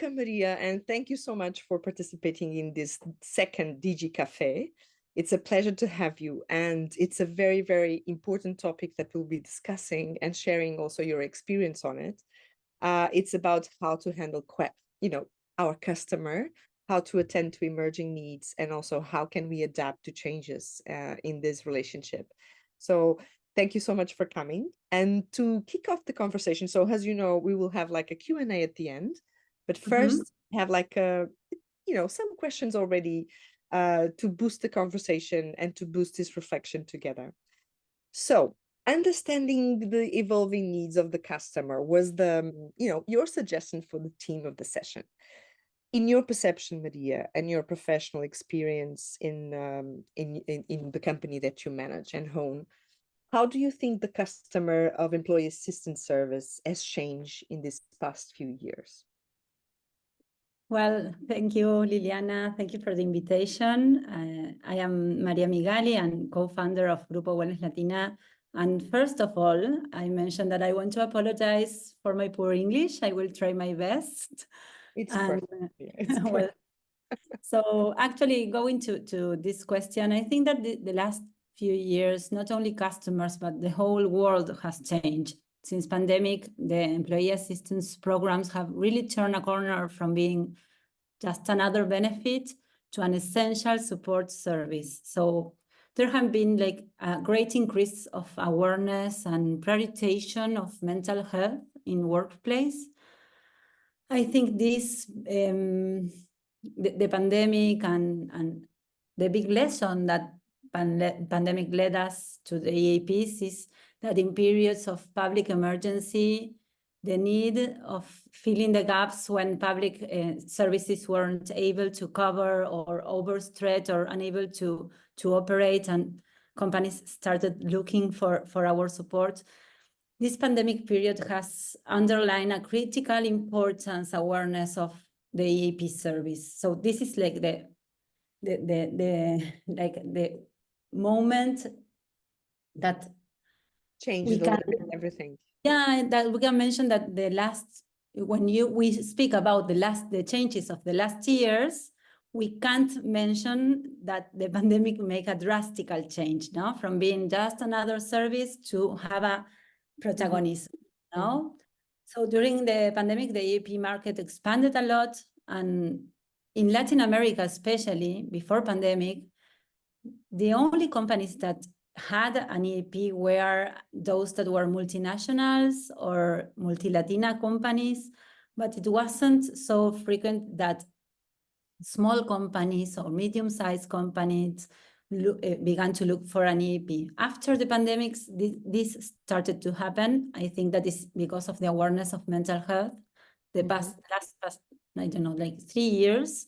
welcome, Maria, and thank you so much for participating in this second DigiCafé. It's a pleasure to have you, and it's a very, very important topic that we'll be discussing and sharing also your experience on it. It's about how to handle, our customer, how to attend to emerging needs, and also how can we adapt to changes in this relationship. So thank you so much for coming. And to kick off the conversation, so as you know, we will have like a Q&A at the end, but first have like some questions already to boost the conversation and to boost this reflection together. So understanding the evolving needs of the customer was your suggestion for the theme of the session. In your perception, Maria, and your professional experience in the company that you manage and own, how do you think the customer of employee assistance service has changed in these past few years? Well, thank you, Liliana. Thank you for the invitation. I am María Migali and co-founder of Grupo Wellness Latina. And first of all, I mentioned that I want to apologize for my poor English. I will try my best. It's perfect. It's perfect. Well, so actually going to this question, I think that the last few years, not only customers, but the whole world has changed. Since pandemic, the employee assistance programs have really turned a corner from being just another benefit to an essential support service. So there have been like a great increase of awareness and prioritization of mental health in workplace. I think this, the pandemic and the big lesson that pandemic led us to the EAPs is that in periods of public emergency, the need of filling the gaps when public services weren't able to cover or overstretched or unable to operate, and companies started looking for our support. This pandemic period has underlined a critical importance awareness of the EAP service. So this is like the moment that changed everything. Yeah, that we can mention that when we speak about the changes of the last years, we can't mention that the pandemic make a drastic change, no? From being just another service to have a protagonism, no? So during the pandemic, the EAP market expanded a lot, and in Latin America, especially before pandemic, the only companies that had an EAP were those that were multinationals or multi-Latina companies, but it wasn't so frequent that small companies or medium-sized companies began to look for an EAP. After the pandemic, this started to happen. I think that is because of the awareness of mental health. The past, I don't know, like 3 years,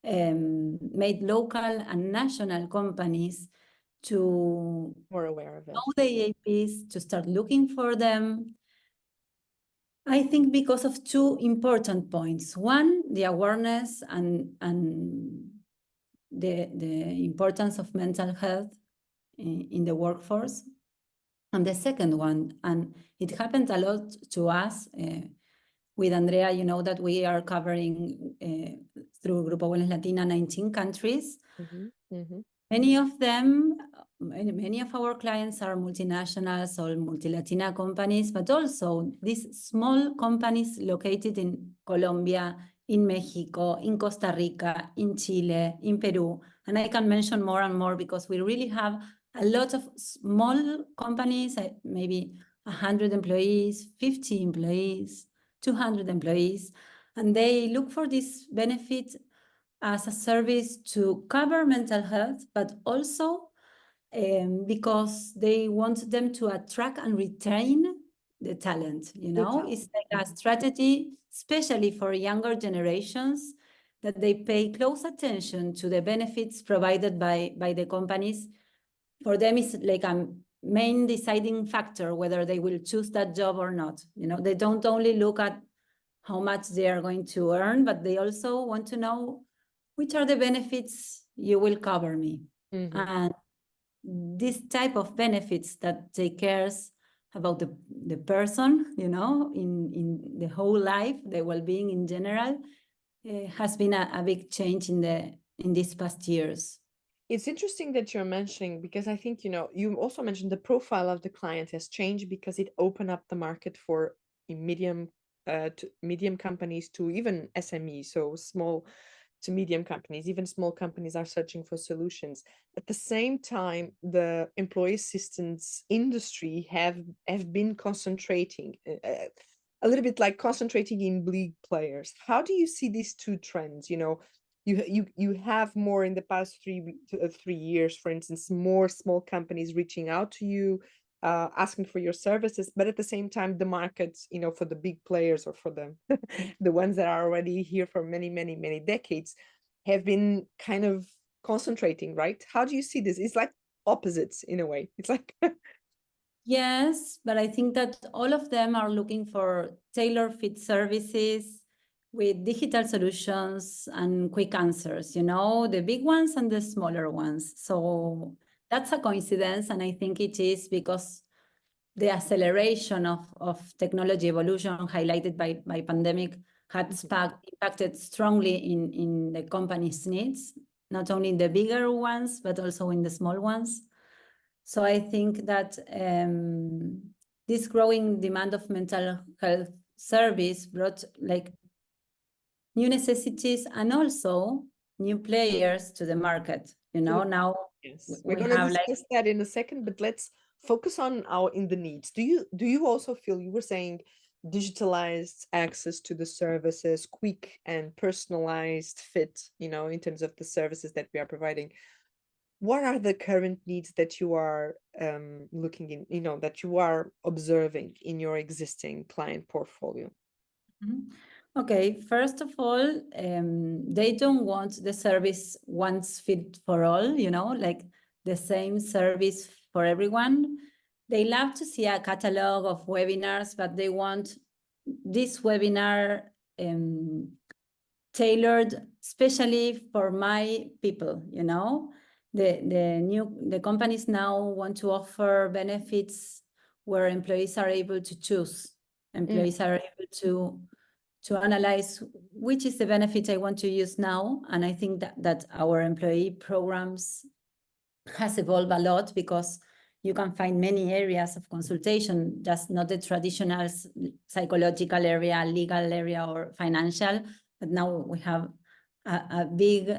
made local and national companies to more aware of it. Know the EAPs, to start looking for them. I think because of two important points. One, the awareness and the importance of mental health in the workforce. And the second one, and it happened a lot to us with Andrea, you know that we are covering through Grupo Wellness Latina 19 countries. Many of them, many of our clients are multinationals or multi-Latina companies, but also these small companies located in Colombia, in Mexico, in Costa Rica, in Chile, in Peru. And I can mention more and more because we really have a lot of small companies, maybe 100 employees, 50 employees, 200 employees, and they look for this benefit as a service to cover mental health, but also because they want them to attract and retain the talent, you know? It's like a strategy, especially for younger generations, that they pay close attention to the benefits provided by the companies. For them, it's like a main deciding factor whether they will choose that job or not. You know, they don't only look at how much they are going to earn, but they also want to know which are the benefits you will cover me. And this type of benefits that take care about the person, you know, in the whole life, the well-being in general, has been a big change in these past years. It's interesting that you're mentioning, because I think, you also mentioned the profile of the client has changed because it opened up the market for medium to medium companies to even SMEs, so small to medium companies. Even small companies are searching for solutions. At the same time, the employee assistance industry have been concentrating a little bit, like concentrating in big players. How do you see these two trends? You have more in the past 3 years, for instance, more small companies reaching out to you, asking for your services, but at the same time, the markets, for the big players, or for the ones that are already here for many, many, many decades, have been kind of concentrating, right? How do you see this? It's like opposites in a way. It's like Yes, but I think that all of them are looking for tailor-fit services with digital solutions and quick answers, the big ones and the smaller ones. So that's a coincidence, and I think it is because the acceleration of technology evolution highlighted by pandemic had impacted strongly in the company's needs, not only in the bigger ones, but also in the small ones. So I think that this growing demand of mental health service brought like new necessities and also new players to the market. Now yes, we're we going to have discuss that in a second, but let's focus on in the needs. Do you also feel, you were saying, digitalized access to the services, quick and personalized fit, in terms of the services that we are providing? What are the current needs that you are looking in, that you are observing in your existing client portfolio? Okay, first of all, they don't want the service once fit for all, like the same service for everyone. They love to see a catalog of webinars, but they want this webinar tailored especially for my people, The companies now want to offer benefits where employees are able to choose. Employees are able to analyze which is the benefit I want to use now. And I think that our employee programs has evolved a lot, because you can find many areas of consultation, just not the traditional psychological area, legal area, or financial, but now we have a big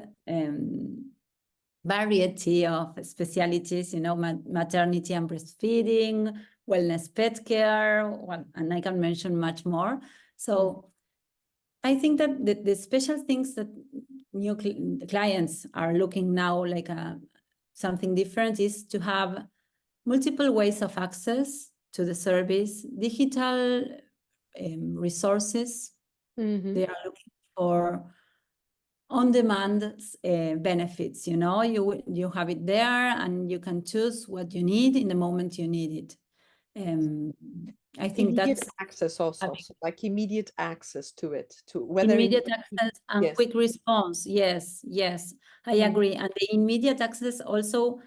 variety of specialties, maternity and breastfeeding, wellness, pet care, and I can mention much more. So I think that the special things that new clients are looking now, like something different, is to have multiple ways of access to the service, digital resources. They are looking for on-demand benefits. You have it there, and you can choose what you need in the moment you need it. I think immediate that's access also, so like immediate access to it, to whether immediate access and quick response. Yes, I agree. And the immediate access also,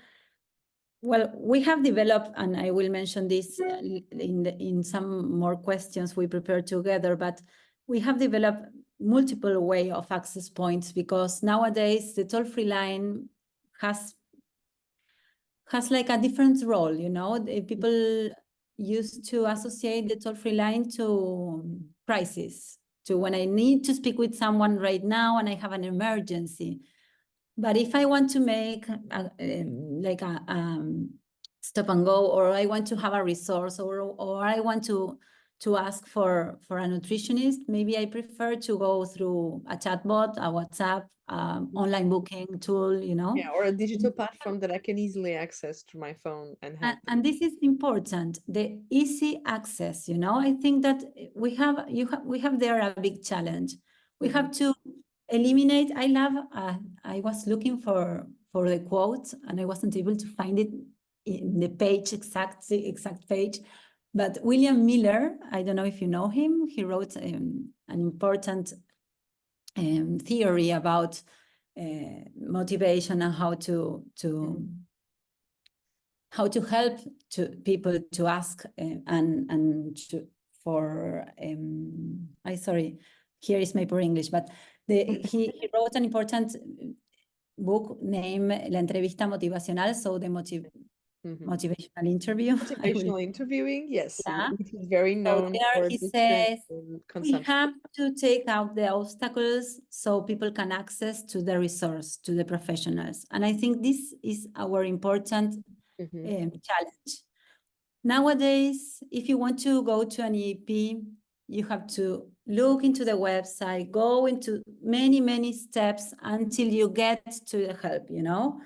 well, we have developed, and I will mention this in some more questions we prepared together, but we have developed multiple way of access points, because nowadays the toll-free line has like a different role, People used to associate the toll-free line to crisis, to when I need to speak with someone right now and I have an emergency. But if I want to make like a stop and go, or I want to have a resource, or I want to ask for a nutritionist, maybe I prefer to go through a chatbot, a WhatsApp, online booking tool, Yeah, or a digital platform that I can easily access through my phone and have. And this is important, the easy access. I think that we have there a big challenge. We have to eliminate. I was looking for the quote, and I wasn't able to find it in the page, exact page. But William Miller, I don't know if you know him, he wrote an important theory about motivation and how to help people to ask here is my poor English, but He wrote an important book named La Entrevista Motivacional, so the motivational interview. Motivational interviewing, yes. Yeah. It is very So known there for he this says, we consumption. have to take out the obstacles so people can access to the resource, to the professionals. And I think this is our important challenge. Nowadays, if you want to go to an EAP, you have to look into the website, go into many, many steps until you get to the help, you know?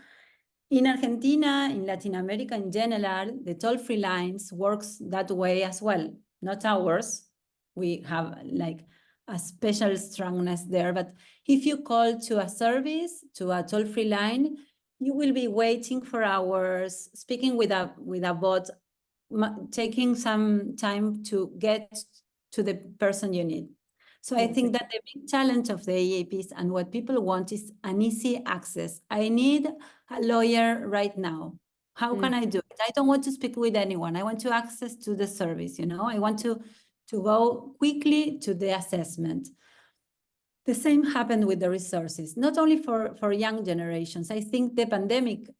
In Argentina, in Latin America in general, the toll-free lines works that way as well, not ours. We have like a special strongness there, but if you call to a service, to a toll-free line, you will be waiting for hours, speaking with a bot, taking some time to get to the person you need. So I think that the big challenge of the EAPs and what people want is an easy access. I need a lawyer right now. How can I do it? I don't want to speak with anyone. I want to access to the service, you know? I want to go quickly to the assessment. The same happened with the resources, not only for young generations. I think the pandemic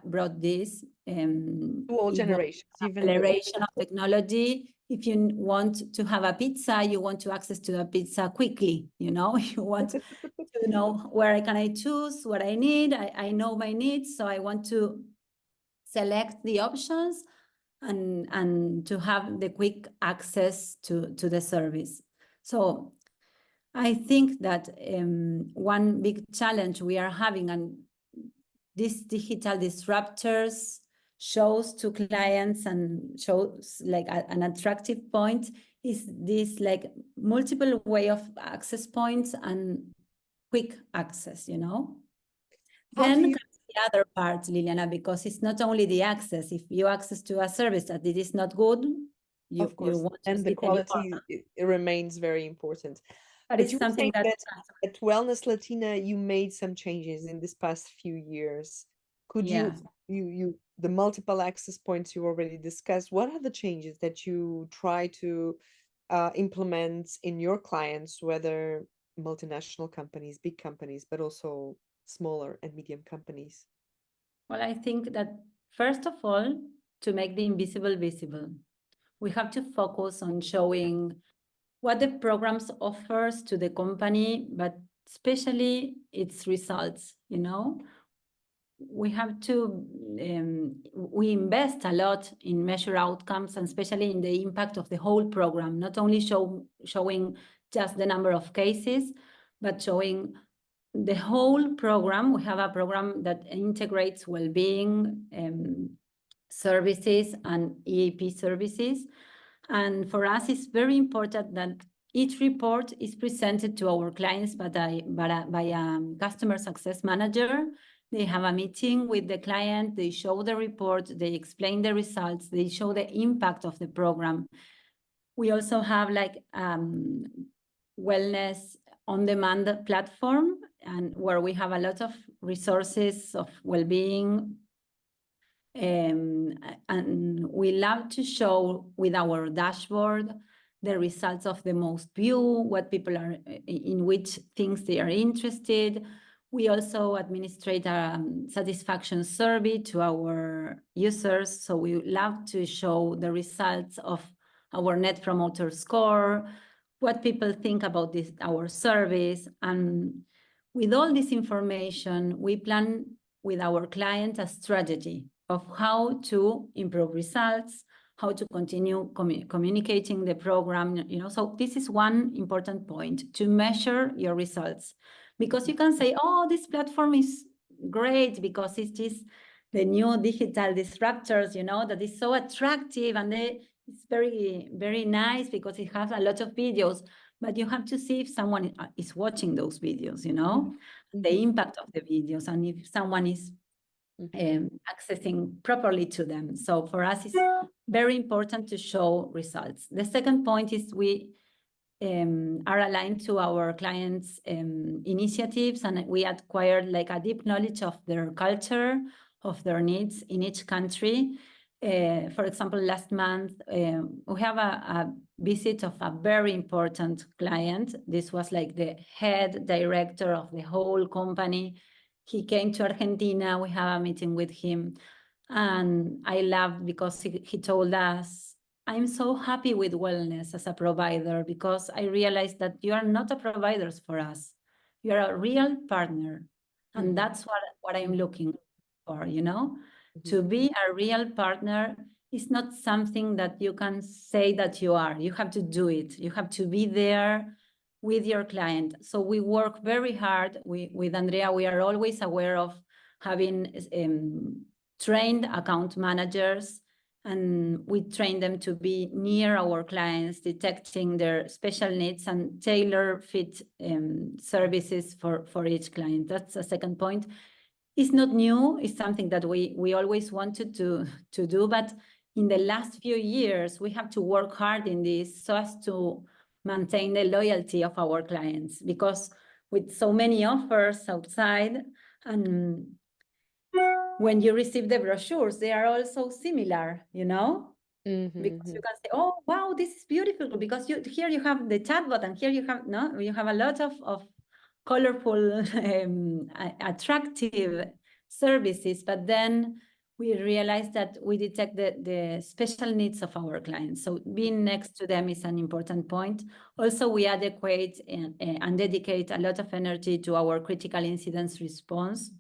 brought this. All generations, even acceleration of technology. If you want to have a pizza, you want to access to a pizza quickly, you know, you want to know where can I choose what I need. I know my needs, so I want to select the options and to have the quick access to the service. So I think that one big challenge we are having, and these digital disruptors shows to clients and shows like an attractive point, is this like multiple way of access points and quick access, you know? Then comes the other part, Liliana, because it's not only the access. If you access to a service that it is not good, you won't and the quality it remains very important. But it's something that at Wellness Latina, you made some changes in this past few years. Could you the multiple access points you already discussed, what are the changes that you try to implement in your clients, whether multinational companies, big companies, but also smaller and medium companies? Well, I think that first of all, to make the invisible visible, we have to focus on showing what the programs offers to the company, but especially its results, you know? We have to, we invest a lot in measure outcomes, and especially in the impact of the whole program, not only showing just the number of cases, but showing the whole program. We have a program that integrates well-being services and EAP services. And for us, it's very important that each report is presented to our clients by a customer success manager. They have a meeting with the client, they show the report, they explain the results, they show the impact of the program. We also have like wellness on-demand platform, and where we have a lot of resources of well-being. And we love to show with our dashboard the results of the most view, what people are, in which things they are interested. We also administrate a satisfaction survey to our users. So we love to show the results of our Net Promoter Score, what people think about our service. And with all this information, we plan with our client a strategy of how to improve results, how to continue communicating the program, you know. So this is one important point, to measure your results. Because you can say, oh, this platform is great because it is the new digital disruptors, you know, that is so attractive, and it's very, very nice because it has a lot of videos. But you have to see if someone is watching those videos, you know, the impact of the videos, and if someone is accessing properly to them. So for us, it's very important to show results. The second point is we are aligned to our clients' initiatives, and we acquired like a deep knowledge of their culture, of their needs in each country. For example, last month, we have a visit of a very important client. This was like the head director of the whole company. He came to Argentina. We have a meeting with him. And I loved because he told us, I'm so happy with wellness as a provider because I realized that you are not a provider for us. You are a real partner. And that's what I'm looking for, you know? To be a real partner is not something that you can say that you are. You have to do it. You have to be there with your client. So we work very hard. With Andrea, we are always aware of having trained account managers, and we train them to be near our clients, detecting their special needs and tailor fit services for each client. That's a second point. It's not new. It's something that we always wanted to do, but in the last few years, we have to work hard in this so as to maintain the loyalty of our clients, because with so many offers outside, and when you receive the brochures, they are all so similar, you know? Because you can say, oh, wow, this is beautiful, because here you have the chatbot, and here you have a lot of colorful, attractive services, but then we realize that we detect the special needs of our clients. So being next to them is an important point. Also, we adequate and dedicate a lot of energy to our critical incidents response.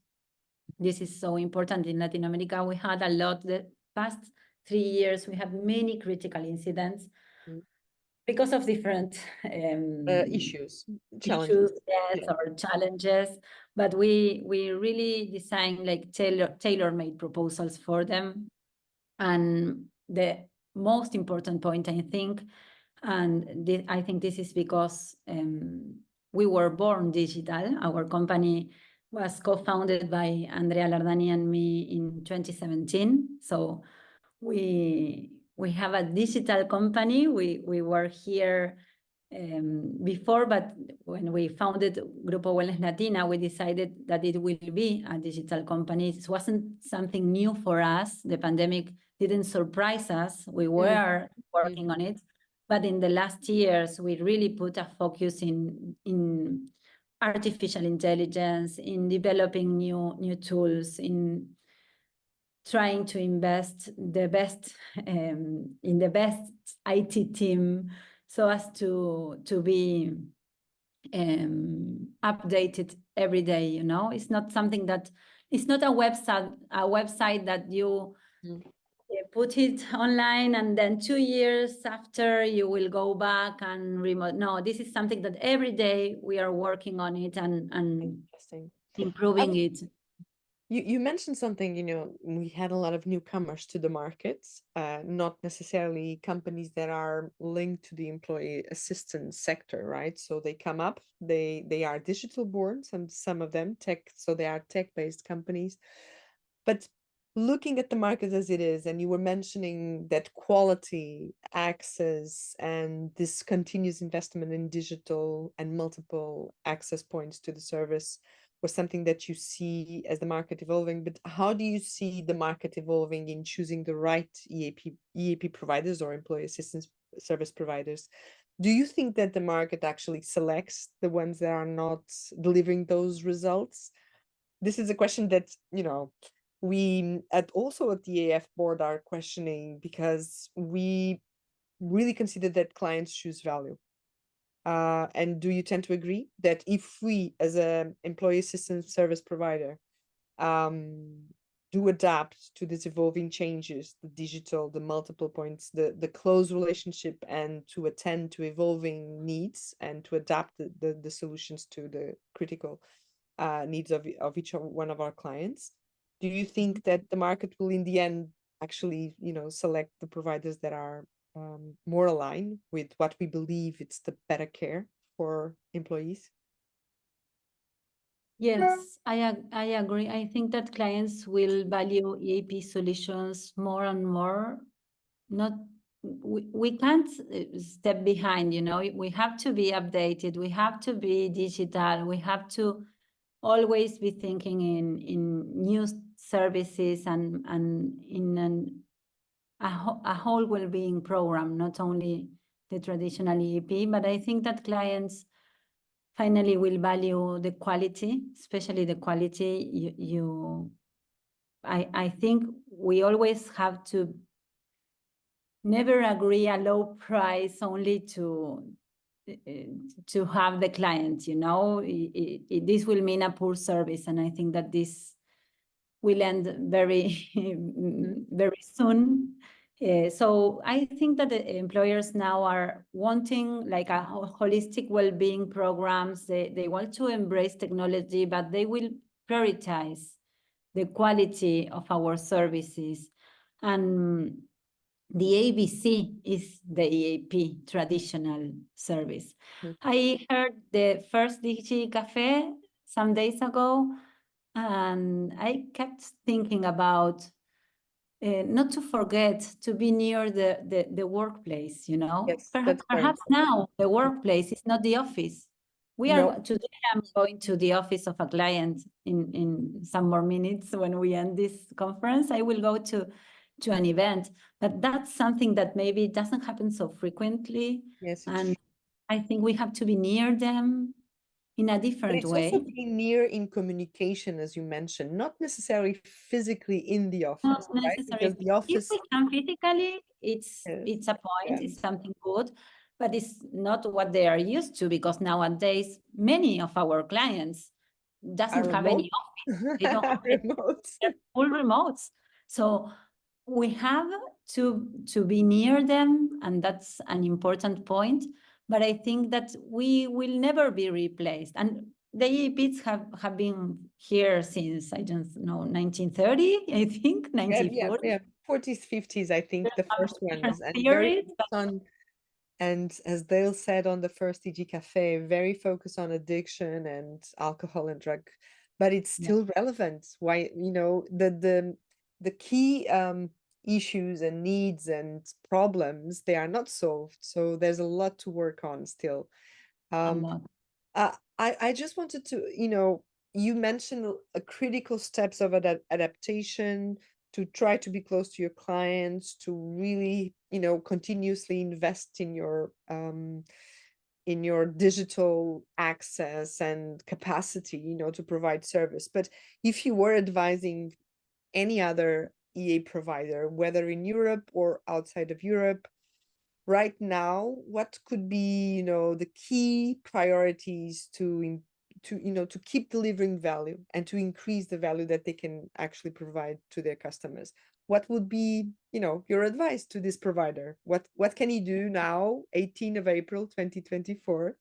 This is so important in Latin America. We had a lot the past 3 years. We have many critical incidents because of different issues, challenges, yes, or challenges. But we really design like tailor-made proposals for them. And the most important point, I think, and I think this is because we were born digital. Our company was co-founded by Andrea Lardani and me in 2017. So we have a digital company. We were here before, but when we founded Grupo Wellness Latina, we decided that it will be a digital company. It wasn't something new for us. The pandemic didn't surprise us. We were working on it. But in the last years, we really put a focus in artificial intelligence, in developing new tools, in trying to invest the best in the best IT team, so as to be updated every day. You know, it's not something that it's not a website that you put it online and then 2 years after you will go back and remote. No, this is something that every day we are working on it and improving it. You mentioned something, you know, we had a lot of newcomers to the markets, not necessarily companies that are linked to the employee assistance sector, right? So they come up, they are digital born, some of them tech, so they are tech-based companies. But looking at the market as it is, and you were mentioning that quality, access, and this continuous investment in digital and multiple access points to the service was something that you see as the market evolving. But how do you see the market evolving in choosing the right EAP providers or employee assistance service providers? Do you think that the market actually selects the ones that are not delivering those results? This is a question that, you know, we also at the EAEF board are questioning, because we really consider that clients choose value. And do you tend to agree that if we, as an employee assistance service provider, do adapt to these evolving changes, the digital, the multiple points, the close relationship, and to attend to evolving needs and to adapt the solutions to the critical needs of each one of our clients, do you think that the market will in the end actually, you know, select the providers that are more aligned with what we believe it's the better care for employees? Yes, I agree. I think that clients will value EAP solutions more and more. We can't step behind, you know, we have to be updated, we have to be digital, we have to always be thinking in new services and in a whole well-being program, not only the traditional EAP, but I think that clients finally will value the quality, especially the quality. I think we always have to never agree a low price only to have the client, this will mean a poor service. And I think that this will end very, very soon. So I think that the employers now are wanting like a holistic well-being programs. They want to embrace technology, but they will prioritize the quality of our services. And the ABC is the EAP traditional service. I heard the first DigiCafé some days ago, and I kept thinking about not to forget to be near the workplace, Yes, that's very Perhaps now the workplace is not the office. Today I'm going to the office of a client in some more minutes. When we end this conference, I will go to an event, but that's something that maybe doesn't happen so frequently. Yes, and I think we have to be near them in a different it's way. also being near in communication, as you mentioned, not necessarily physically in the office, Not right? necessarily. Because the office, If we can physically, it's a point, yeah. it's something good, but it's not what they are used to, because nowadays many of our clients doesn't have any office. They don't have remotes. they're full remotes. So we have to be near them, and that's an important point. But I think that we will never be replaced. And the EAPs have been here since, I don't know, 1930, I think, 1940. Yeah, 40s, 50s, I think the first ones, and Theories, focused on, and as Dale said on the first DigiCafé, very focused on addiction and alcohol and drug, but it's still relevant. Why, the key issues and needs and problems, they are not solved. So there's a lot to work on still. I just wanted to, you mentioned a critical steps of adaptation, to try to be close to your clients, to really, continuously invest in your digital access and capacity, to provide service. But if you were advising any other EA provider, whether in Europe or outside of Europe, right now, what could be, the key priorities to keep delivering value and to increase the value that they can actually provide to their customers? What would be, your advice to this provider? What can he do now, 18th of April 2024,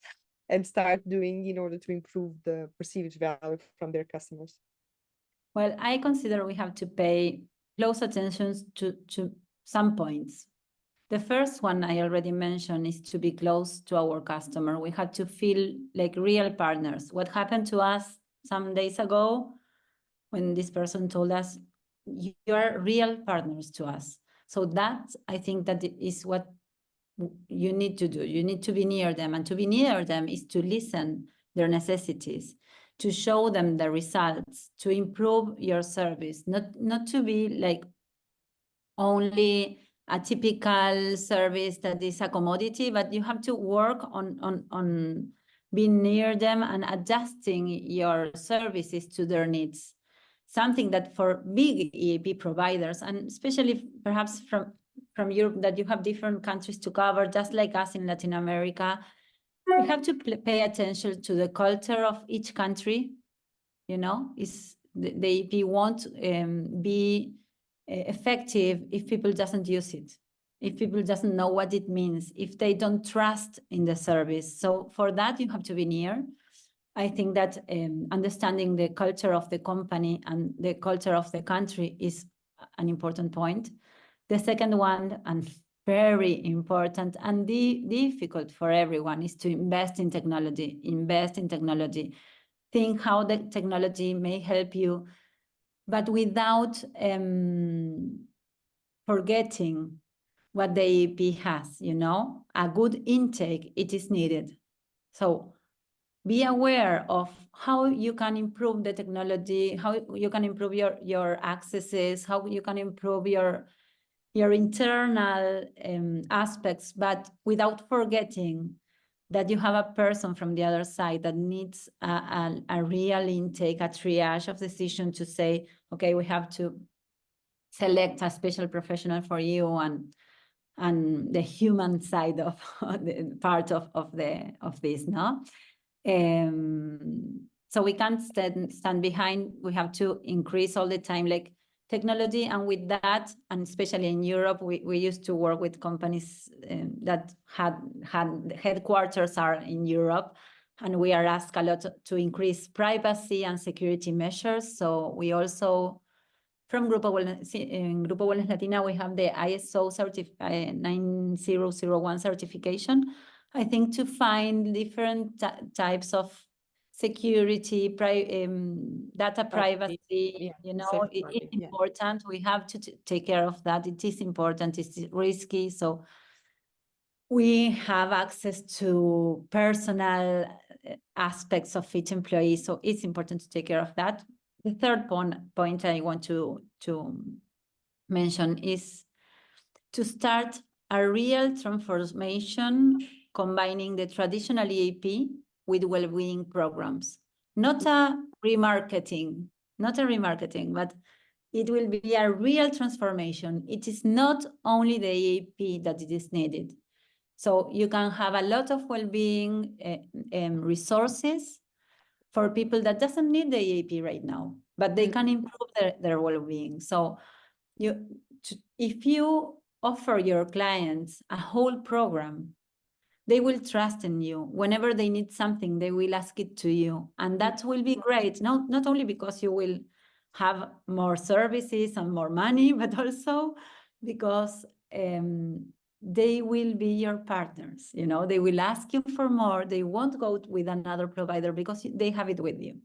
and start doing in order to improve the perceived value from their customers? Well, I consider we have to pay close attention to some points. The first one I already mentioned is to be close to our customer. We had to feel like real partners. What happened to us some days ago when this person told us, you are real partners to us. So that, I think that is what you need to do. You need to be near them, and to be near them is to listen their necessities, to show them the results, to improve your service, not to be like only a typical service that is a commodity, but you have to work on being near them and adjusting your services to their needs. Something that for big EAP providers, and especially perhaps from Europe, that you have different countries to cover, just like us in Latin America, we have to pay attention to the culture of each country. Is the EAP won't be effective if people doesn't use it, if people doesn't know what it means, if they don't trust in the service. So for that, you have to be near. I think that understanding the culture of the company and the culture of the country is an important point. The second one, and very important and difficult for everyone, is to invest in technology. Think how the technology may help you, but without forgetting what the EAP has, a good intake, it is needed. So be aware of how you can improve the technology, how you can improve your accesses, how you can improve your your internal aspects, but without forgetting that you have a person from the other side that needs a real intake, a triage of decision to say, okay, we have to select a special professional for you, and the human side of the part of this, no? So we can't stand behind. We have to increase all the time, like technology. And with that, and especially in Europe, we used to work with companies that had headquarters are in Europe, and we are asked a lot to increase privacy and security measures. So we also, from Grupo Wellness Latina, we have the ISO 9001 certification, I think, to find different types of security, data privacy, yeah, you know, it's important. We have to take care of that. It is important, it's risky. So we have access to personal aspects of each employee. So it's important to take care of that. The third point I want to mention is to start a real transformation combining the traditional EAP with well-being programs. Not a remarketing, but it will be a real transformation. It is not only the EAP that it is needed. So you can have a lot of well-being resources for people that doesn't need the EAP right now, but they can improve their well-being. So if you offer your clients a whole program, they will trust in you. Whenever they need something, they will ask it to you. And that will be great, not only because you will have more services and more money, but also because they will be your partners. You know, they will ask you for more. They won't go with another provider because they have it with you.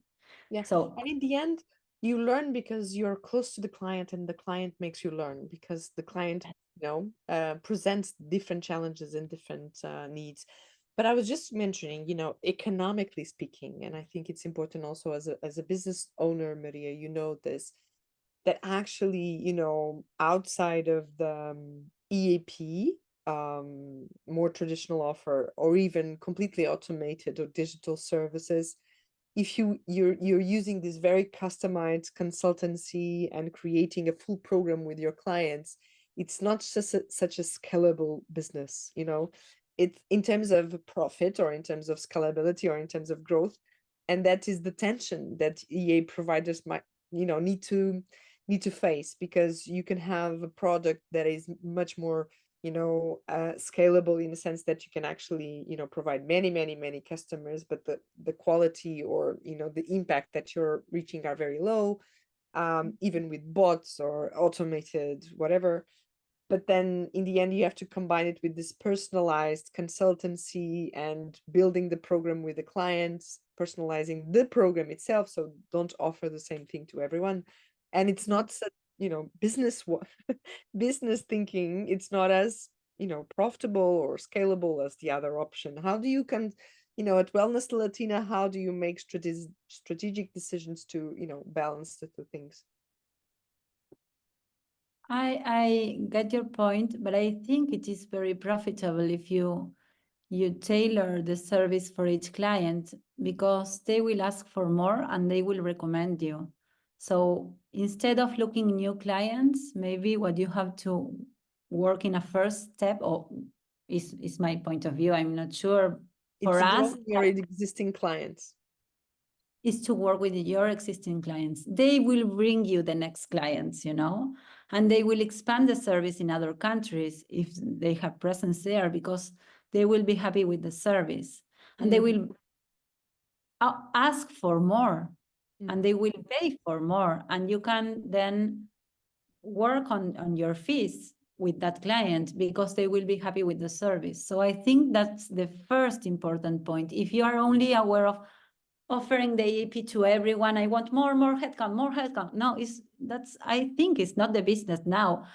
Yeah. So, and in the end, you learn because you're close to the client, and the client makes you learn because the client, presents different challenges and different needs. But I was just mentioning, economically speaking, and I think it's important also as a business owner, Maria, this, that actually, outside of the EAP, more traditional offer, or even completely automated or digital services, if you're using this very customized consultancy and creating a full program with your clients, it's not just such a scalable business. It's in terms of profit, or in terms of scalability, or in terms of growth. And that is the tension that EA providers might need to face, because you can have a product that is much more scalable, in the sense that you can actually provide many customers, but the quality, or the impact that you're reaching are very low, even with bots or automated whatever. But then in the end, you have to combine it with this personalized consultancy and building the program with the clients, personalizing the program itself, so don't offer the same thing to everyone. And it's not such, business business thinking, it's not as profitable or scalable as the other option. How do you at Wellness Latina, how do you make strategic decisions to balance the two things? I get your point, but I think it is very profitable if you tailor the service for each client, because they will ask for more and they will recommend you. So instead of looking new clients, maybe what you have to work in a first step, or is my point of view, I'm not sure. For us, your existing clients is to work with your existing clients. They will bring you the next clients, and they will expand the service in other countries if they have presence there, because they will be happy with the service, and they will ask for more, and they will pay for more, and you can then work on your fees with that client, because they will be happy with the service. So I think that's the first important point. If you are only aware of offering the EAP to everyone, I want more headcount. No, I think it's not the business now.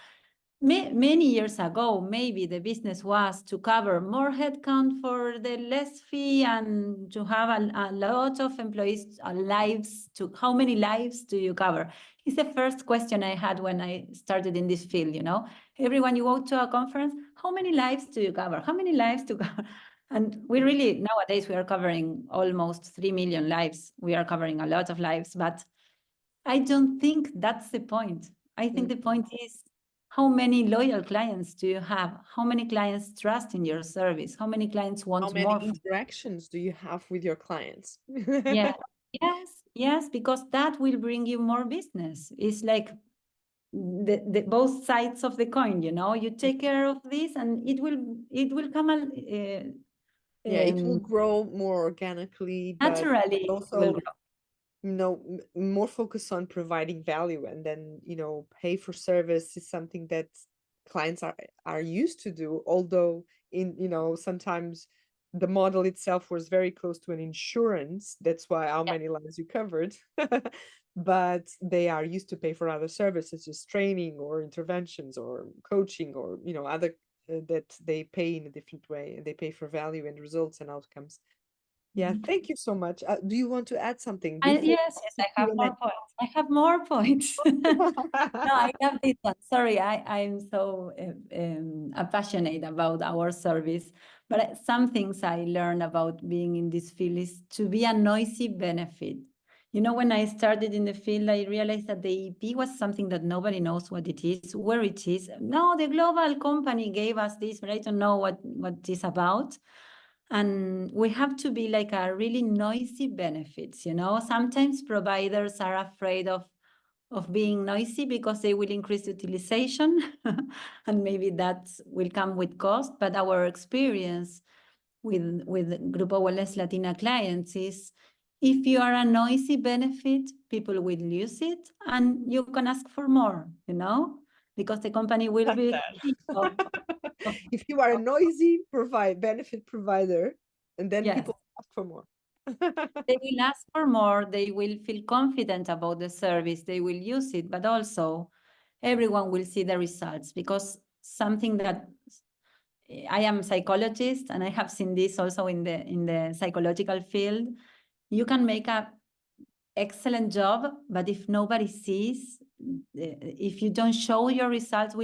Many years ago, maybe the business was to cover more headcount for the less fee, and to have a lot of employees, lives. How many lives do you cover? It's the first question I had when I started in this field, you know. Everyone, you go to a conference, how many lives do you cover? How many lives to cover? And we really, nowadays, we are covering almost 3 million lives. We are covering a lot of lives, but I don't think that's the point. I think the point is, how many loyal clients do you have? How many clients trust in your service? How many clients How want many more? interactions do you have with your clients? Yeah, yes, because that will bring you more business. It's like the both sides of the coin, you know. You take care of this, and it will come Yeah, it will grow more organically, but naturally. It will also, grow. more focus on providing value, and then, pay for service is something that clients are used to do, although sometimes the model itself was very close to an insurance. That's why how Yeah. many lives you covered. But they are used to pay for other services, just training or interventions or coaching or other that they pay in a different way, and they pay for value and results and outcomes. Yeah, thank you so much. Do you want to add something before Yes, the I have more Q&A? points. I have more points. No, I have this one. Sorry, I'm so passionate about our service. But some things I learned about being in this field is to be a noisy benefit. You know, when I started in the field, I realized that the EP was something that nobody knows what it is, where it is. No, the global company gave us this, but I don't know what it's about. And we have to be like a really noisy benefits, you know. Sometimes providers are afraid of being noisy because they will increase utilization and maybe that will come with cost. But our experience with Grupo Wellness Latina clients is, if you are a noisy benefit, people will use it and you can ask for more, you know, because the company will Like be that. If you are a noisy benefit provider, and then yes. people ask for more. They will ask for more, they will feel confident about the service, they will use it, but also everyone will see the results, because something that I am a psychologist and I have seen this also in the psychological field. You can make a excellent job, but if nobody sees, if you don't show your results,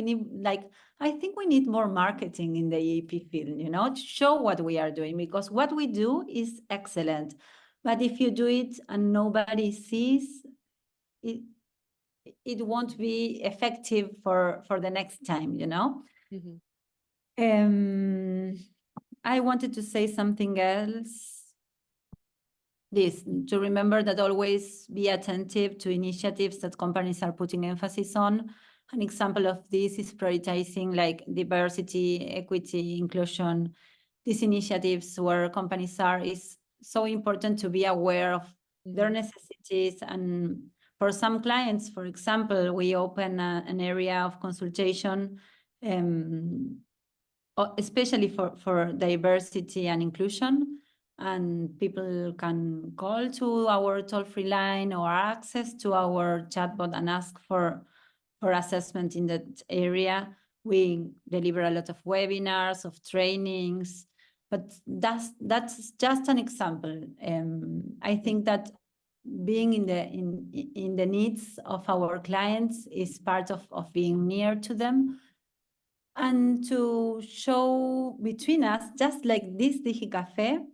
I think we need more marketing in the EAP field, you know, to show what we are doing, because what we do is excellent. But if you do it and nobody sees, it won't be effective for the next time, you know. I wanted to say something else. This, to remember that always be attentive to initiatives that companies are putting emphasis on. An example of this is prioritizing like diversity, equity, inclusion. These initiatives where companies are, is so important to be aware of their necessities. And for some clients, for example, we open an area of consultation, especially for diversity and inclusion. And people can call to our toll-free line or access to our chatbot and ask for assessment in that area. We deliver a lot of webinars, of trainings, but that's just an example. I think that being in the needs of our clients is part of being near to them, and to show between us, just like this DigiCafé.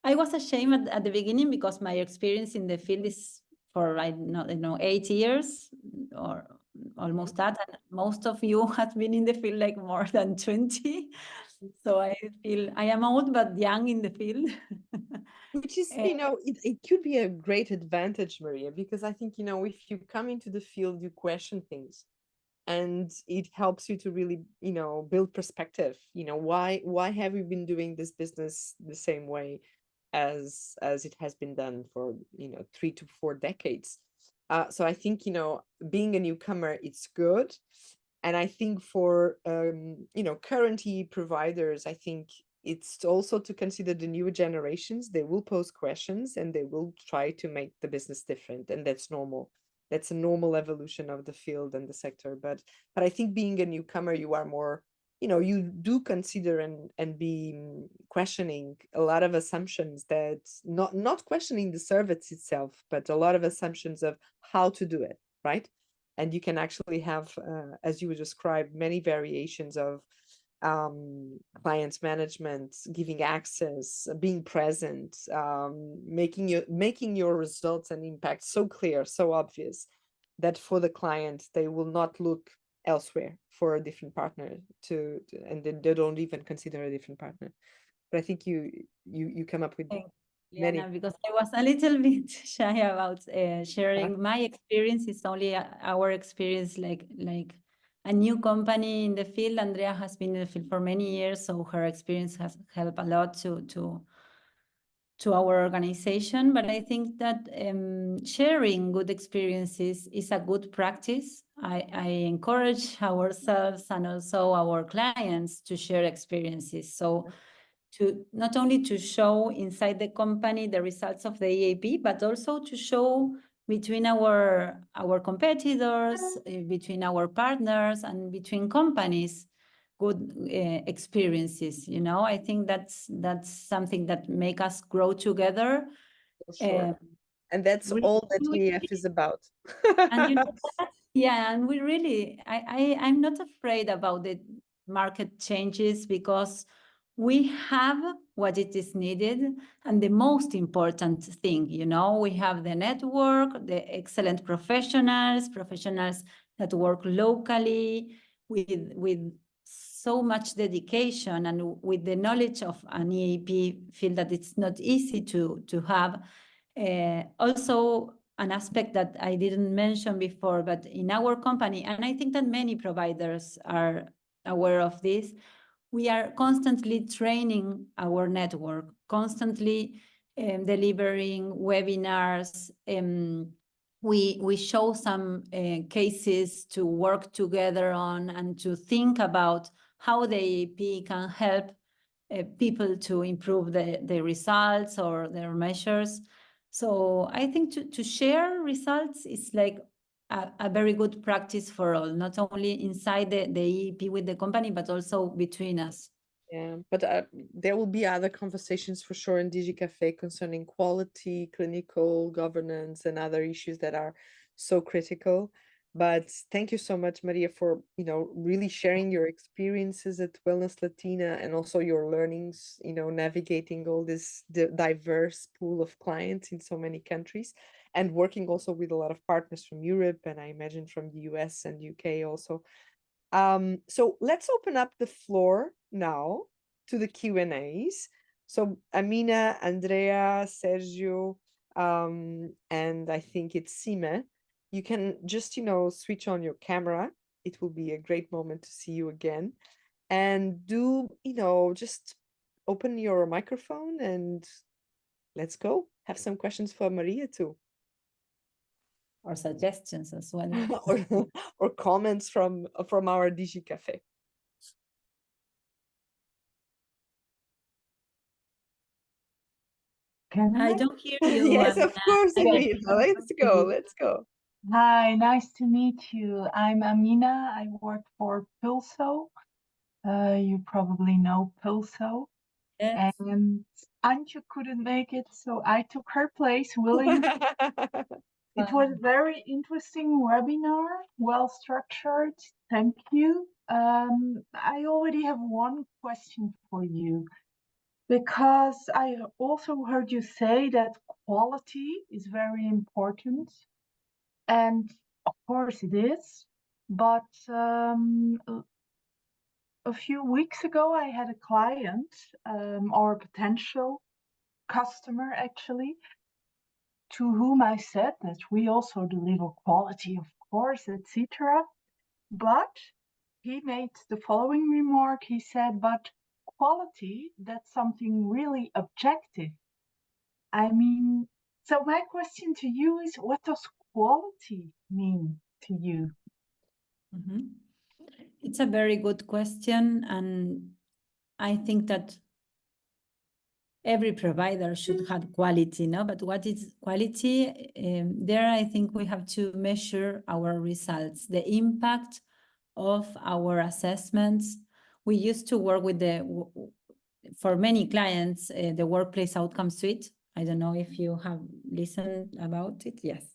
I was ashamed at the beginning because my experience in the field is for, I don't know, 8 years or almost that. And most of you have been in the field like more than 20. So I feel I am old but young in the field. Which is, it could be a great advantage, Maria, because I think, if you come into the field, you question things, and it helps you to really, build perspective. Why have we been doing this business the same way as it has been done for 3 to 4 decades? So I think, being a newcomer, it's good. And I think for current providers, I think it's also to consider the newer generations. They will pose questions and they will try to make the business different, and that's normal. That's a normal evolution of the field and the sector. But I think being a newcomer, you are more, you do consider and be questioning a lot of assumptions, that not questioning the service itself, but a lot of assumptions of how to do it, right? And you can actually have, as you described, many variations of clients management, giving access, being present, making your results and impact so clear, so obvious, that for the client they will not look elsewhere for a different partner and they don't even consider a different partner. But I think you come up with many. Liana, because I was a little bit shy about sharing my experience. It's only our experience, like a new company in the field. Andrea has been in the field for many years, so her experience has helped a lot to our organization. But I think that sharing good experiences is a good practice. I encourage ourselves and also our clients to share experiences. So to not only to show inside the company the results of the EAP, but also to show between our competitors, between our partners, and between companies, good experiences. You know, I think that's something that make us grow together. For sure. And that's all that EAEF is about. And you know that? Yeah, and we really, I'm not afraid about the market changes, because we have what it is needed. And the most important thing, you know, we have the network, the excellent professionals that work locally with so much dedication and with the knowledge of an EAP field that it's not easy to have. Also, an aspect that I didn't mention before, but in our company, and I think that many providers are aware of this, we are constantly training our network, constantly delivering webinars. We show some cases to work together on and to think about how the EAP can help people to improve the results or their measures. So I think to share results is like a very good practice for all, not only inside the EAP with the company, but also between us. Yeah, but there will be other conversations for sure in DigiCafé concerning quality, clinical governance, and other issues that are so critical. But thank you so much, Maria, for really sharing your experiences at Wellness Latina and also your learnings, navigating all this diverse pool of clients in so many countries, and working also with a lot of partners from Europe, and I imagine from the US and UK also. So let's open up the floor now to the Q&As. So Amina, Andrea, Sergio, and I think it's Sime. You can just, switch on your camera. It will be a great moment to see you again. And do, just open your microphone and let's go. Have some questions for Maria too. Or suggestions as well. or comments from our DigiCafé. I don't hear you. Yes, of course, Amina. Let's go. Hi, nice to meet you. I'm Amina. I work for Pulso. You probably know Pulso. Yes. And Antje couldn't make it, so I took her place willingly. It was a very interesting webinar, well structured. Thank you. I already have one question for you, because I also heard you say that quality is very important. And of course it is. But a few weeks ago, I had a client or a potential customer, actually, to whom I said that we also deliver quality, of course, etc. But he made the following remark. He said, but quality, that's something really objective. I mean, so my question to you is, what does quality mean to you? Mm-hmm. It's a very good question, and I think that every provider should have quality, no? But what is quality? There, I think we have to measure our results, the impact of our assessments. We used to work with for many clients, the Workplace Outcome Suite. I don't know if you have listened about it. Yes.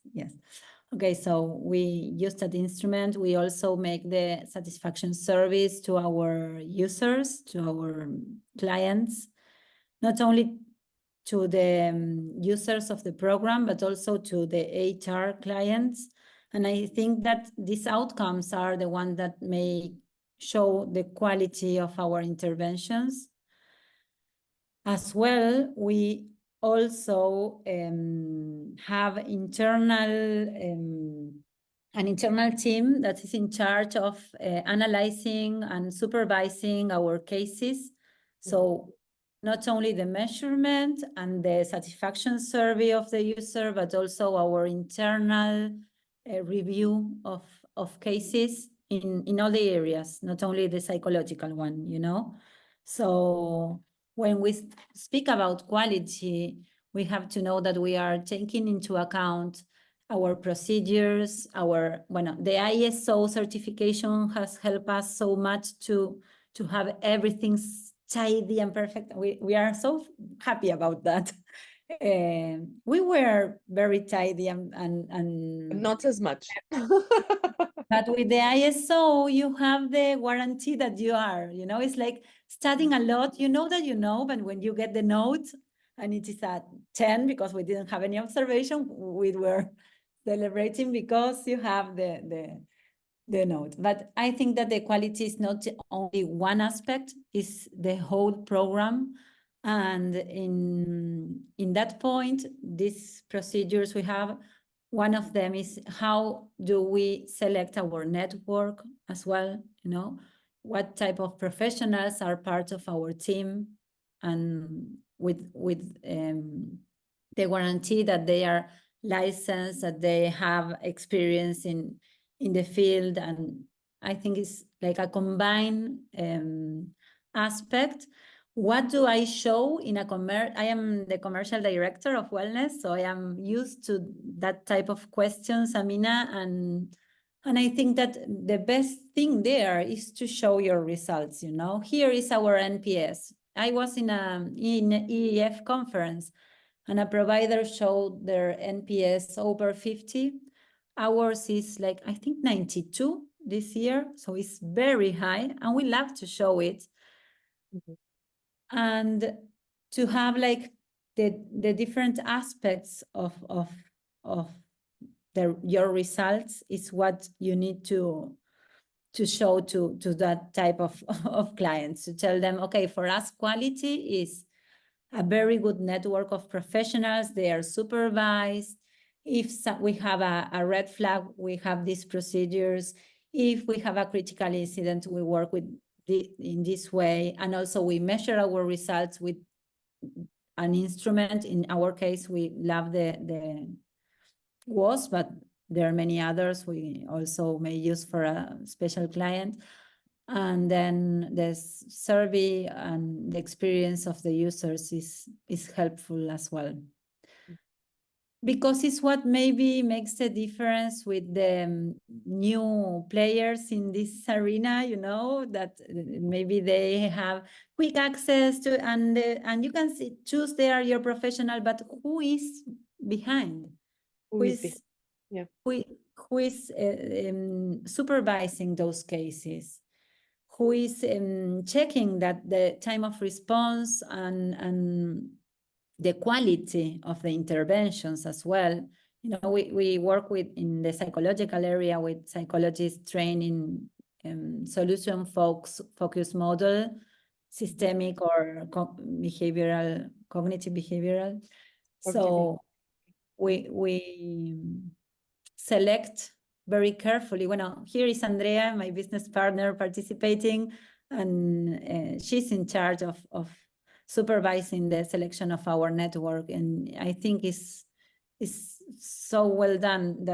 Okay, so we use that instrument. We also make the satisfaction surveys to our users, to our clients, not only to the users of the program, but also to the HR clients. And I think that these outcomes are the ones that may show the quality of our interventions. As well, we also have an internal team that is in charge of analyzing and supervising our cases. So not only the measurement and the satisfaction survey of the user, but also our internal review of cases in all the areas, not only the psychological one, you know? So when we speak about quality, we have to know that we are taking into account our procedures, the ISO certification has helped us so much to have everything tidy and perfect. We are so happy about that. We were very tidy and not as much. but with the ISO, you have the guarantee that you are, you know, it's like studying a lot. You know that you know, but when you get the note and it is at 10 because we didn't have any observation, we were celebrating because you have the note. But I think that the quality is not only one aspect, it's the whole program. And in that point, these procedures we have, one of them is how do we select our network as well, you know, what type of professionals are part of our team, and with the guarantee that they are licensed, that they have experience in the field. And I think it's like a combined aspect. What do I show in a I am the commercial director of wellness, so I am used to that type of questions, Amina, and I think that the best thing there is to show your results, you know. Here is our NPS. I was in EAEF conference, and a provider showed their NPS over 50. Ours is like, I think 92 this year, so it's very high, and we love to show it. And to have like the different aspects of your results is what you need to show to that type of clients, to tell them, okay, for us, quality is a very good network of professionals. They are supervised. If we have a red flag, we have these procedures. If we have a critical incident, we work with in this way. And also we measure our results with an instrument. In our case, we love the WOS, but there are many others we also may use for a special client. And then the survey and the experience of the users is helpful as well, because it's what maybe makes the difference with the new players in this arena, you know, that maybe they have quick access to, and you can choose there your professional, but who is behind? Who is supervising those cases? Who is checking that the time of response and the quality of the interventions as well? You know, we work with, in the psychological area, with psychologists trained in solution focus model, systemic or cognitive behavioral. So we select very carefully. Well, here is Andrea, my business partner, participating, and she's in charge of supervising the selection of our network. And I think it's so well done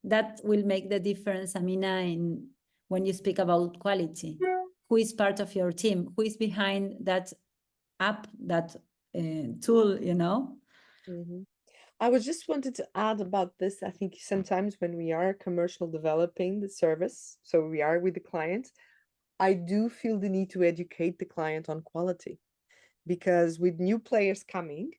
that will make the difference, Amina, when you speak about quality. Who is part of your team? Who is behind that app, that tool, you know? I was just wanted to add about this. I think sometimes when we are commercial developing the service, so we are with the client, I do feel the need to educate the client on quality, because with new players coming,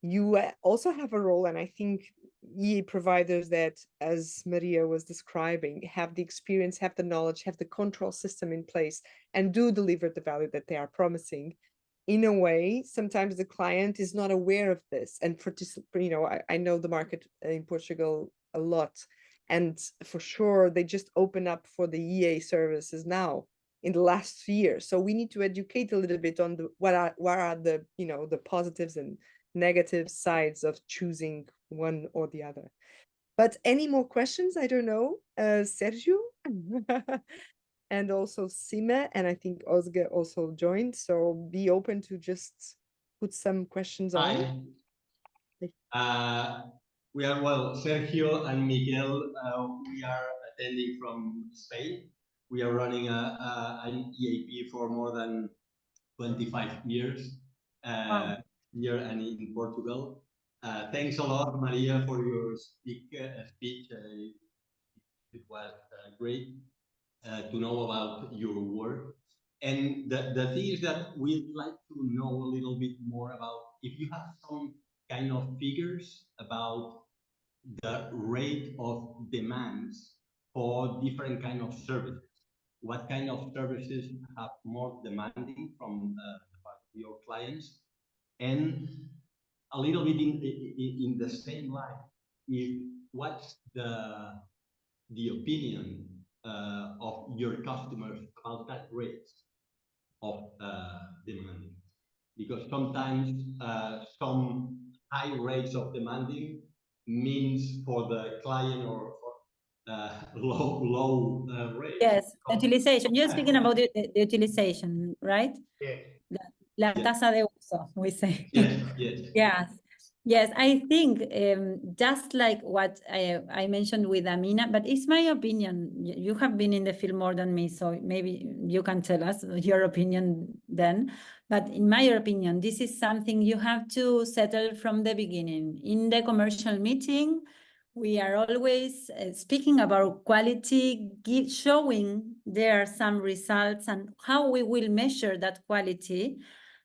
you also have a role. And I think EA providers that, as Maria was describing, have the experience, have the knowledge, have the control system in place, and do deliver the value that they are promising. In a way, sometimes the client is not aware of this. And I know the market in Portugal a lot, and for sure, they just open up for the EA services now in the last year. So we need to educate a little bit on what are the the positives and negative sides of choosing one or the other. But any more questions? I don't know, Sergio, and also Sime, and I think Ozge also joined. So be open to just put some questions on. We are, well, Sergio and Miguel, we are attending from Spain. We are running an EAP for more than 25 years here and in Portugal. Thanks a lot, Maria, for your speech. It was great to know about your work. And the thing is that we'd like to know a little bit more about if you have some kind of figures about the rate of demands for different kind of services. What kind of services have more demanding from your clients? And a little bit in the same line, what's the opinion of your customers about that rate of demanding? Because sometimes some high rates of demanding means for the client or low rate. Yes, utilization. You're speaking about the utilization, right? Yeah. La tasa de uso, we say. Yes, yes. Yes. Yes, I think just like what I mentioned with Amina, but it's my opinion. You have been in the field more than me, so maybe you can tell us your opinion then. But in my opinion, this is something you have to settle from the beginning. In the commercial meeting, we are always speaking about quality, showing there are some results and how we will measure that quality.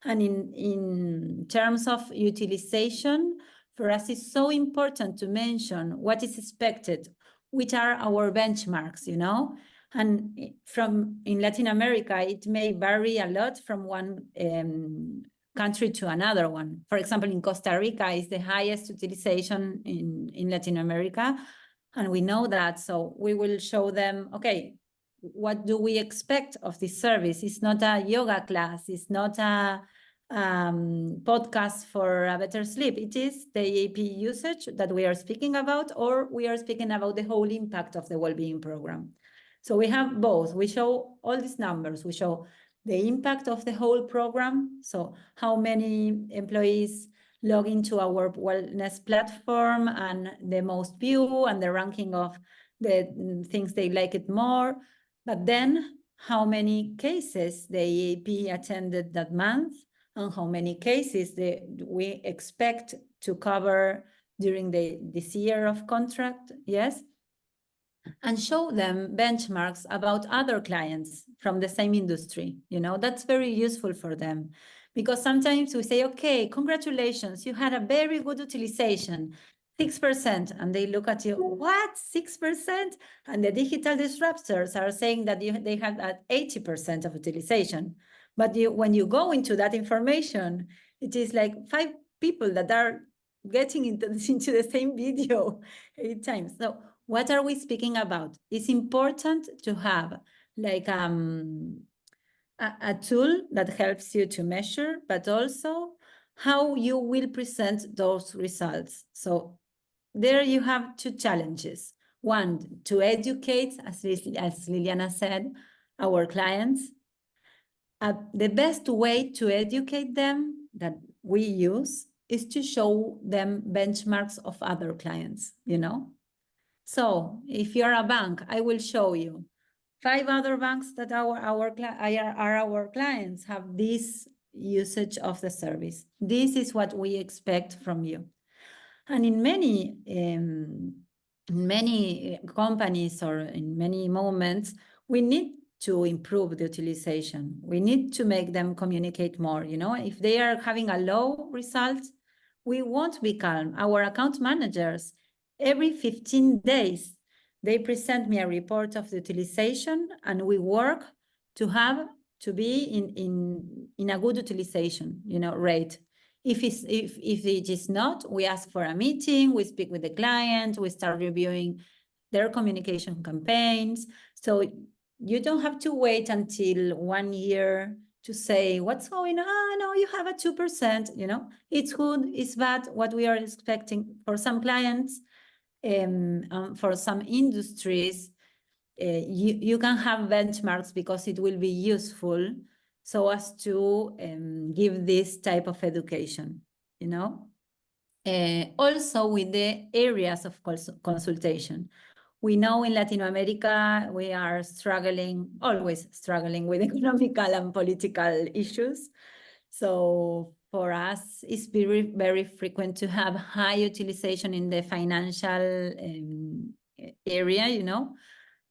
And in terms of utilization, for us, it's so important to mention what is expected, which are our benchmarks, And in Latin America, it may vary a lot from one country to another one. For example, in Costa Rica is the highest utilization in Latin America. And we know that, so we will show them, okay, what do we expect of this service? It's not a yoga class, it's not a podcast for a better sleep. It is the EAP usage that we are speaking about, or we are speaking about the whole impact of the well-being program. So we have both. We show all these numbers. We show the impact of the whole program. So how many employees log into our wellness platform and the most view and the ranking of the things they like it more. But then how many cases the EAP attended that month and how many cases we expect to cover during this year of contract, yes? And show them benchmarks about other clients from the same industry. That's very useful for them because sometimes we say, okay, congratulations, you had a very good utilization, 6%. And they look at you, what, 6%? And the digital disruptors are saying that they had at 80% of utilization. But when you go into that information, it is like 5 people that are getting into the same video 8 times. So what are we speaking about? It's important to have like a tool that helps you to measure, but also how you will present those results. So there you have 2 challenges. One, to educate, as Liliana said, our clients. The best way to educate them that we use is to show them benchmarks of other clients, So if you're a bank, I will show you 5 other banks that are our clients have this usage of the service. This is what we expect from you. And in many companies or in many moments, we need to improve the utilization. We need to make them communicate more. If they are having a low result, we won't be calm. Our account managers, every 15 days, they present me a report of the utilization, and we work to be in a good utilization, rate. If it is not, we ask for a meeting, we speak with the client, we start reviewing their communication campaigns. So you don't have to wait until 1 year to say what's going on. No, you have a 2%, it's good, it's bad, what we are expecting. For some clients, for some industries, you can have benchmarks because it will be useful so as to give this type of education, also with the areas of consultation. We know in Latin America, we are always struggling with economical and political issues. So for us, it's very, very frequent to have high utilization in the financial area,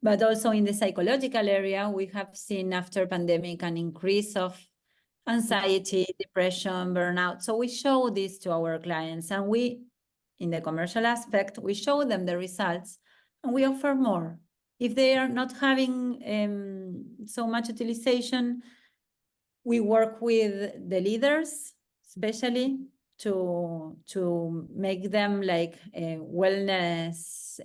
but also in the psychological area. We have seen after pandemic an increase of anxiety, depression, burnout. So we show this to our clients, and in the commercial aspect, we show them the results and we offer more. If they are not having so much utilization, we work with the leaders, especially to make them like wellness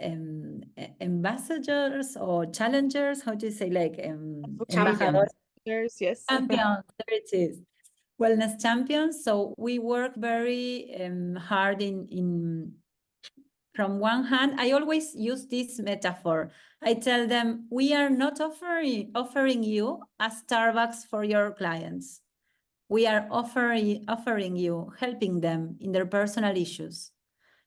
ambassadors or challengers. How do you say, like Champions, yes. Champions, there it is. Wellness champions. So we work very hard from one hand. I always use this metaphor. I tell them, we are not offering you a Starbucks for your clients. We are offering you, helping them in their personal issues.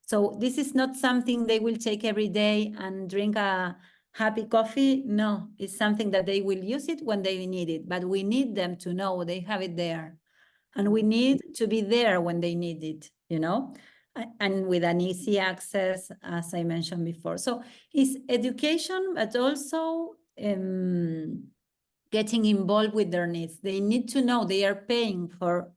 So this is not something they will take every day and drink a happy coffee. No, it's something that they will use it when they need it, but we need them to know they have it there. And we need to be there when they need it, and with an easy access, as I mentioned before. So it's education, but also getting involved with their needs. They need to know they are paying for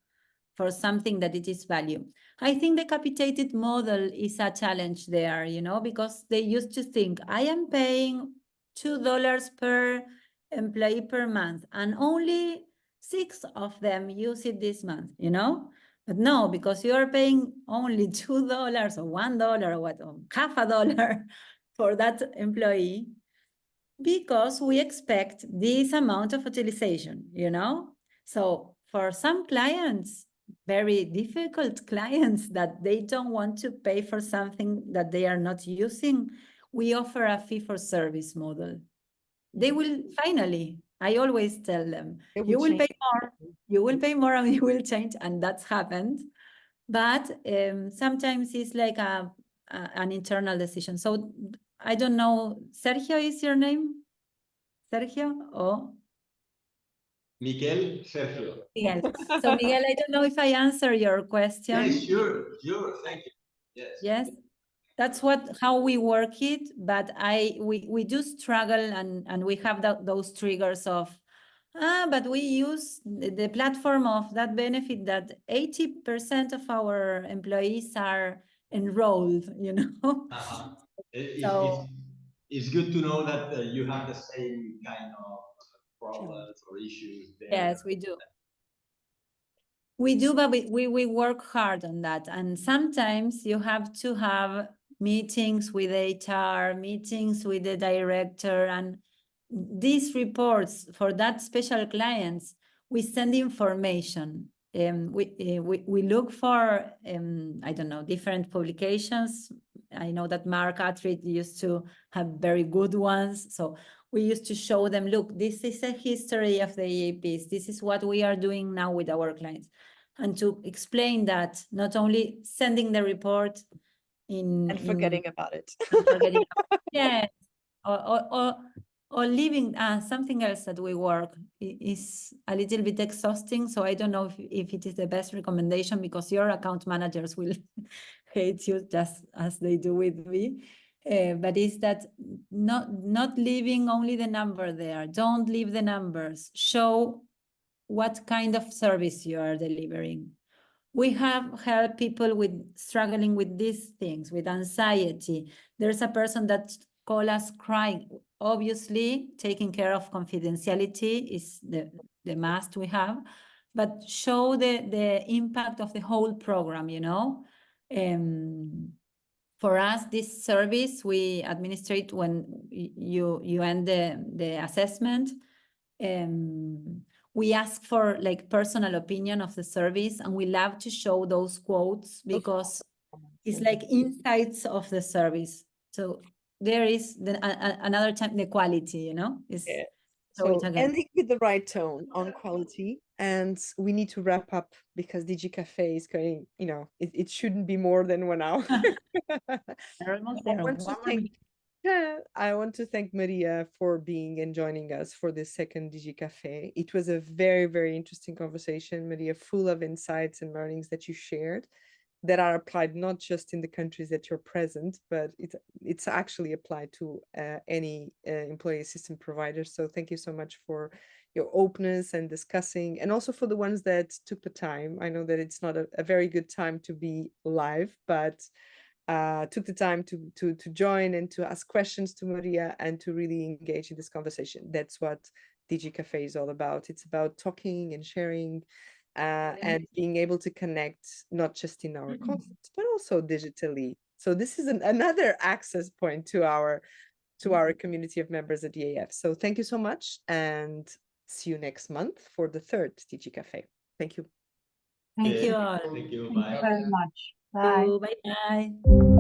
something that it is value. I think the capitated model is a challenge there, because they used to think, I am paying $2 per employee per month, and only 6 of them use it this month, But no, because you are paying only $2 or $1 or half a dollar for that employee, because we expect this amount of utilization, So for some clients, very difficult clients that they don't want to pay for something that they are not using, we offer a fee-for-service model. They will finally, I always tell them, you will pay more and you will change, and that's happened. But sometimes it's like an internal decision. So I don't know, Sergio is your name? Sergio or? Miguel, Sergio. Miguel. So Miguel, I don't know if I answer your question. Yes, sure, thank you. Yes, that's how we work it, but we do struggle, and we have those triggers of, but we use the platform of that benefit that 80% of our employees are enrolled, So it's good to know that you have the same kind of problems or issues there. Yes, we do. We do, but we work hard on that. And sometimes you have to have meetings with HR, meetings with the director, and these reports for that special clients, we send information. We look for, I don't know, different publications. I know that Mark Attrid used to have very good ones. So we used to show them, look, this is a history of the EAPs. This is what we are doing now with our clients. And to explain that, not only sending the report and forgetting about it. Yes, or leaving something else that we work is a little bit exhausting. So I don't know if it is the best recommendation, because your account managers will hate you just as they do with me. But is that not leaving only the number there. Don't leave the numbers. Show what kind of service you are delivering. We have helped people with struggling with these things, with anxiety. There's a person that called us crying. Obviously, taking care of confidentiality is the must we have, but show the impact of the whole program, you know. For us, this service we administrate when you end the assessment. We ask for like personal opinion of the service, and we love to show those quotes because it's like insights of the service. So there is another time the quality, you know, is Yeah. so So it again. ending with the right tone on quality, and we need to wrap up because DigiCafé is going, you know, it shouldn't be more than 1 hour. They're almost I there. want to One more thank, minute. yeah, I want to thank Maria for being and joining us for this second DigiCafé. It was a very, very interesting conversation, Maria, full of insights and learnings that you shared that are applied not just in the countries that you're present, but it's actually applied to any employee assistance provider. So thank you so much for your openness and discussing, and also for the ones that took the time. I know that it's not a very good time to be live, but took the time to join and to ask questions to Maria and to really engage in this conversation. That's what DigiCafé is all about. It's about talking and sharing and being able to connect, not just in our concepts, but also digitally. So this is another access point to our community of members at EAEF. So thank you so much, and see you next month for the third DigiCafé. Thank you. Thank you all. Thank you. Thank you Bye. very much. Bye. Bye bye.